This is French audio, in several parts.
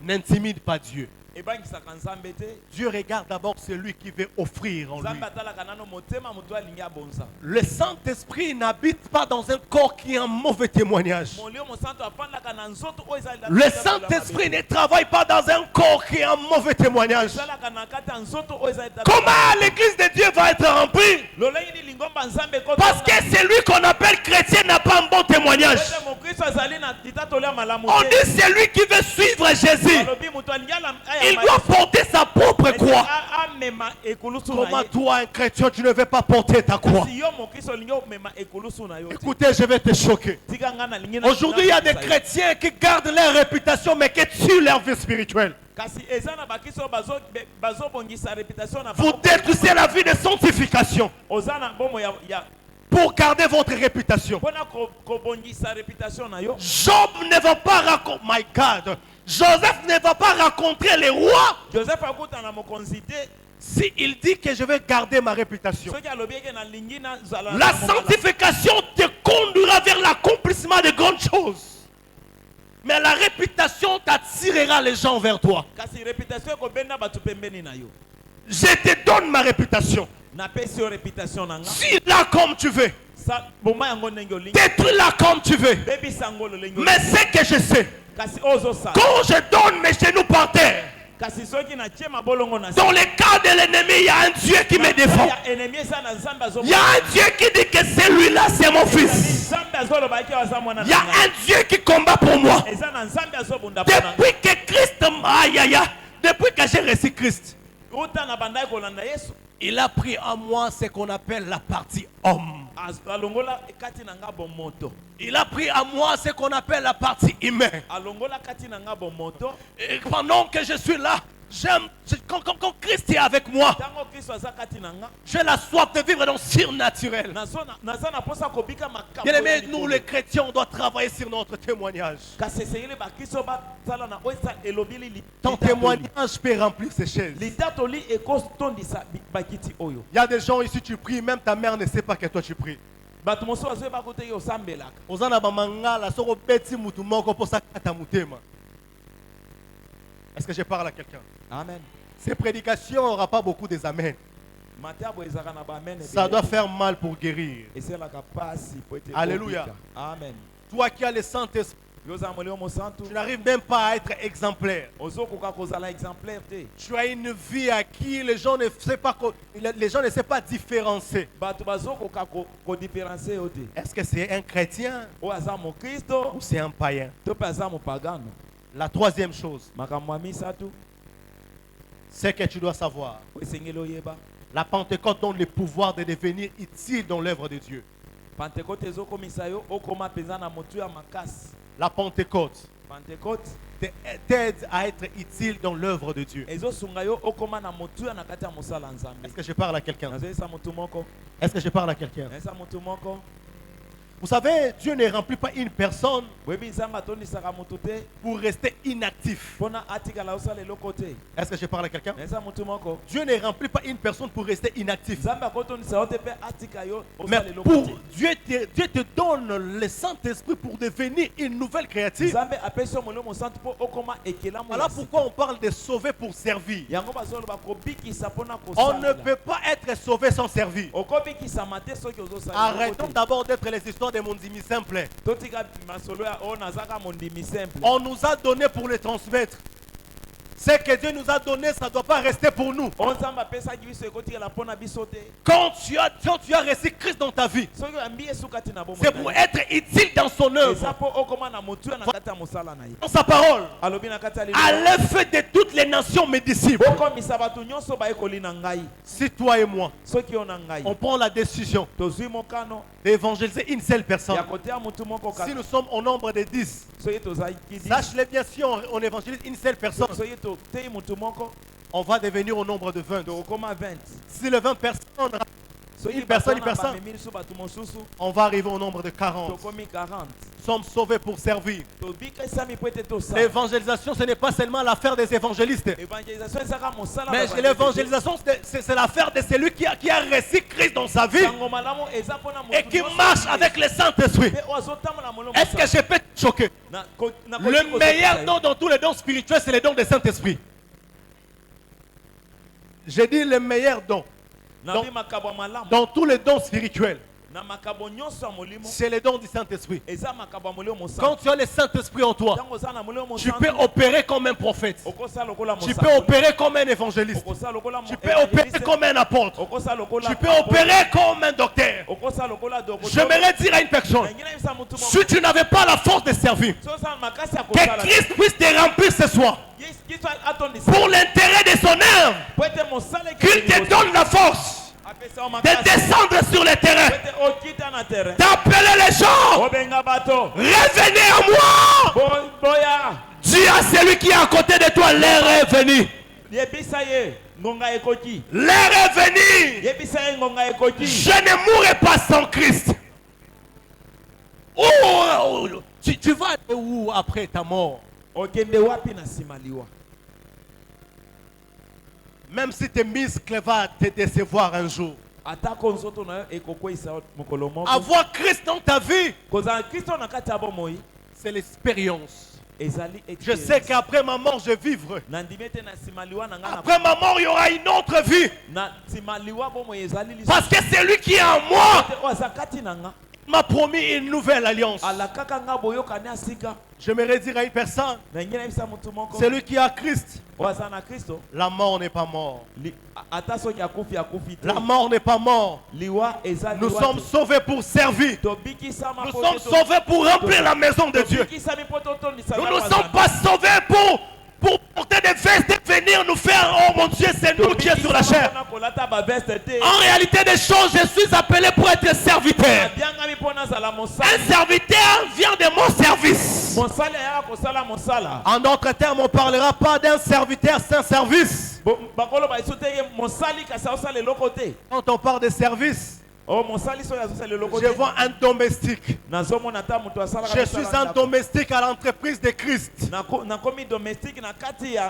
n'intimide pas Dieu. Dieu regarde d'abord celui qui veut offrir en lui. Le Saint-Esprit n'habite pas dans un corps qui a un mauvais témoignage. Le Saint-Esprit ne travaille pas dans un corps qui a un mauvais témoignage. Comment l'église de Dieu va être remplie? Parce que celui qu'on appelle chrétien n'a pas un bon témoignage. On dit celui qui veut suivre Jésus, il doit porter sa propre croix. Comment toi, un chrétien, tu ne veux pas porter ta croix? Écoutez, je vais te choquer. Aujourd'hui, il y a des chrétiens qui gardent leur réputation mais qui tuent leur vie spirituelle. Vous détruisez la vie de sanctification pour garder votre réputation. Job ne va pas raconter. My God. Joseph ne va pas rencontrer les rois s'il dit que je vais garder ma réputation. La sanctification te conduira vers l'accomplissement de grandes choses. Mais la réputation t'attirera les gens vers toi. Je te donne ma réputation. Suis-la comme tu veux. Détruis-la comme tu veux. Mais c'est que je sais. Quand je donne mes genoux par terre, dans le cas de l'ennemi, il y a un Dieu qui me défend. Il y a un Dieu qui dit que celui-là c'est mon fils. Il y a un Dieu qui combat pour moi. Depuis que Christ, depuis que j'ai reçu Christ, il a pris en moi ce qu'on appelle la partie homme. Il a pris à moi ce qu'on appelle la partie humaine. Et pendant que je suis là, quand Christ est avec moi, j'ai la soif de vivre dans le surnaturel. Bien aimé, nous les chrétiens, on doit travailler sur notre témoignage. Ton témoignage peut remplir ces chaises. Il y a des gens ici, tu pries, même ta mère ne sait pas que toi tu pries. Est-ce que je parle à quelqu'un? Amen. Ces prédications n'aura pas beaucoup des amens. Ça doit faire mal pour guérir. Alléluia. Amen. Toi qui as le Saint-Esprit, tu n'arrives même pas à être exemplaire. Tu as une vie à qui les gens ne savent pas différencier. Est-ce que c'est un chrétien ou c'est un païen? La troisième chose, c'est que tu dois savoir. La Pentecôte donne le pouvoir de devenir utile dans l'œuvre de Dieu. La Pentecôte t'aide à être utile dans l'œuvre de Dieu. Est-ce que je parle à quelqu'un? Est-ce que je parle à quelqu'un? Vous savez, Dieu ne remplit pas une personne pour rester inactif. Est-ce que je parle à quelqu'un? Dieu ne remplit pas une personne pour rester inactif. Mais Dieu te donne le Saint-Esprit pour devenir une nouvelle créature. Voilà pourquoi on parle de sauver pour servir. On ne peut pas être sauvé sans servir. Arrêtons d'abord d'être les histoires de mon demi simple. On nous a donné pour les transmettre. Ce que Dieu nous a donné, ça ne doit pas rester pour nous. Quand tu as reçu Christ dans ta vie, c'est pour être utile dans son œuvre, dans sa parole, à l'effet de toutes les nations mes disciples. Si toi et moi, on prend la décision d'évangéliser une seule personne, si nous sommes au nombre de 10, sache-le bien, si on évangélise une seule personne, on va devenir au nombre de 20. Si les 20 personnes une personne, on va arriver au nombre de 40. Nous sommes sauvés pour servir. L'évangélisation, ce n'est pas seulement l'affaire des évangélistes. Mais l'évangélisation, c'est l'affaire de celui qui a reçu Christ dans sa vie et qui marche avec le Saint-Esprit. Est-ce que je peux te choquer? Le meilleur don dans tous les dons spirituels, c'est le don du Saint-Esprit. J'ai dit le meilleur don dans tous les dons spirituels, c'est le don du Saint-Esprit. Quand tu as le Saint-Esprit en toi, tu peux opérer comme un prophète. Tu peux opérer comme un évangéliste. Tu peux opérer comme un apôtre. Tu peux opérer comme un docteur. J'aimerais dire à une personne, si tu n'avais pas la force de servir, que Christ puisse te remplir ce soir. Pour l'intérêt de son œuvre, qu'il te donne la force de descendre sur le terrain, d'appeler les gens, revenez à moi. Dis à celui qui est à côté de toi, l'heure est venue. L'heure est venue. Je ne mourrai pas sans Christ. Oh, tu vas aller où après ta mort? Même si tes muscles vont te décevoir un jour, avoir Christ dans ta vie, c'est l'expérience. Je sais qu'après ma mort, je vivrai. Après ma mort, il y aura une autre vie. Parce que c'est lui qui est en moi m'a promis une nouvelle alliance. J'aimerais dire à une personne, celui qui a Christ, la mort n'est pas mort. La mort n'est pas mort. Nous sommes sauvés pour servir. Nous sommes sauvés pour remplir la maison de Dieu. Nous ne sommes pas sauvés pour porter des vestes et venir nous faire, oh mon Dieu, c'est nous qui est sur la chair. En réalité des choses, je suis appelé pour être serviteur. Un serviteur vient de mon service. En d'autres termes, on ne parlera pas d'un serviteur sans service. Quand on parle de service, je vois un domestique. Je suis un domestique à l'entreprise de Christ.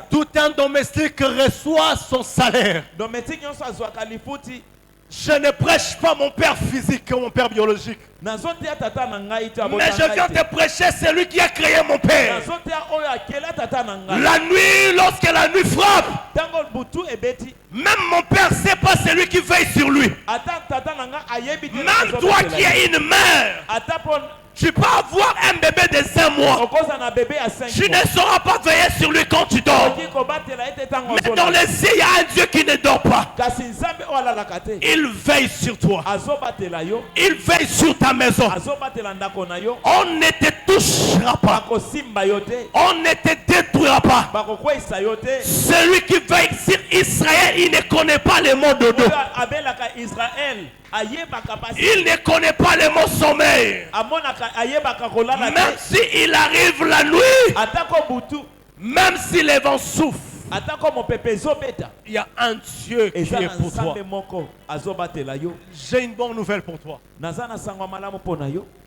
Tout un domestique reçoit son salaire. Je ne prêche pas mon père physique ou mon père biologique. Mais je viens te prêcher celui qui a créé mon père. La nuit, lorsque la nuit frappe, même mon père ne sait pas celui qui veille sur lui. Même toi qui es une mère, tu peux avoir un bébé de 5 mois. Tu ne sauras pas veiller sur lui quand tu dors. Mais dans les cieux, il y a un Dieu qui ne dort pas. Il veille sur toi. Il veille sur ta maison. On ne te touchera pas. On ne te détruira pas. Celui qui veille sur Israël, il ne connaît pas le mot dodo. Il ne connaît pas le mot sommeil. Même s'il arrive la nuit, même si les vents soufflent, il y a un Dieu qui est pour toi. J'ai une bonne nouvelle pour toi.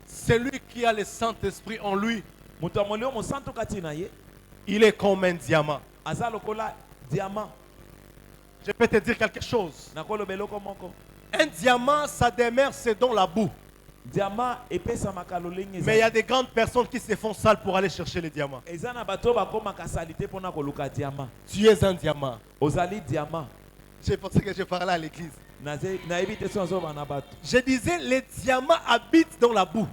Celui qui a le Saint-Esprit en lui, il est comme un diamant. Je peux te dire quelque chose. Un diamant, ça demeure, c'est dans la boue. Mais il y a des grandes personnes qui se font sales pour aller chercher les diamants. Tu es un diamant. C'est pour ça que je parlais à l'église. Je disais, les diamants habitent dans la boue.